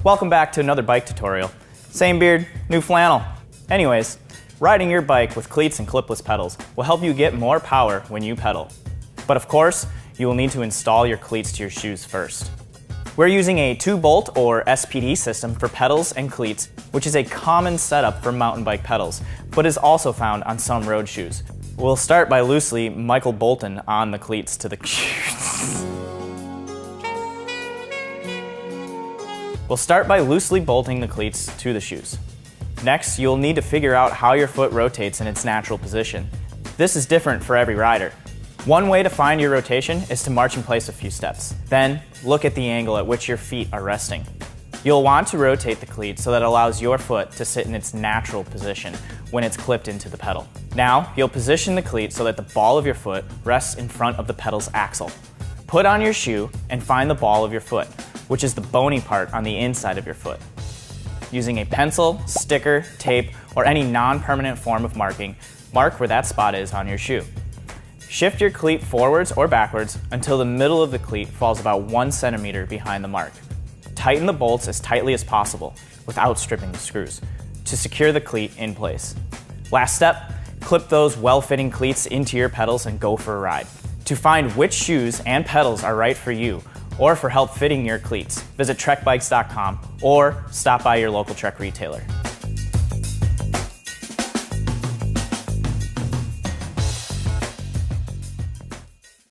Welcome back to another bike tutorial. Same beard, new flannel. Anyways, riding your bike with cleats and clipless pedals will help you get more power when you pedal. But of course, you will need to install your cleats to your shoes first. We're using a 2-bolt or SPD system for pedals and cleats, which is a common setup for mountain bike pedals, but is also found on some road shoes. We'll start by loosely Michael Bolton on the cleats to the We'll start by loosely bolting the cleats to the shoes. Next, you'll need to figure out how your foot rotates in its natural position. This is different for every rider. One way to find your rotation is to march in place a few steps. Then, look at the angle at which your feet are resting. You'll want to rotate the cleat so that it allows your foot to sit in its natural position when it's clipped into the pedal. Now, you'll position the cleat so that the ball of your foot rests in front of the pedal's axle. Put on your shoe and find the ball of your foot, which is the bony part on the inside of your foot. Using a pencil, sticker, tape, or any non-permanent form of marking, mark where that spot is on your shoe. Shift your cleat forwards or backwards until the middle of the cleat falls about 1 centimeter behind the mark. Tighten the bolts as tightly as possible without stripping the screws to secure the cleat in place. Last step, clip those well-fitting cleats into your pedals and go for a ride. To find which shoes and pedals are right for you, or for help fitting your cleats, visit trekbikes.com or stop by your local Trek retailer.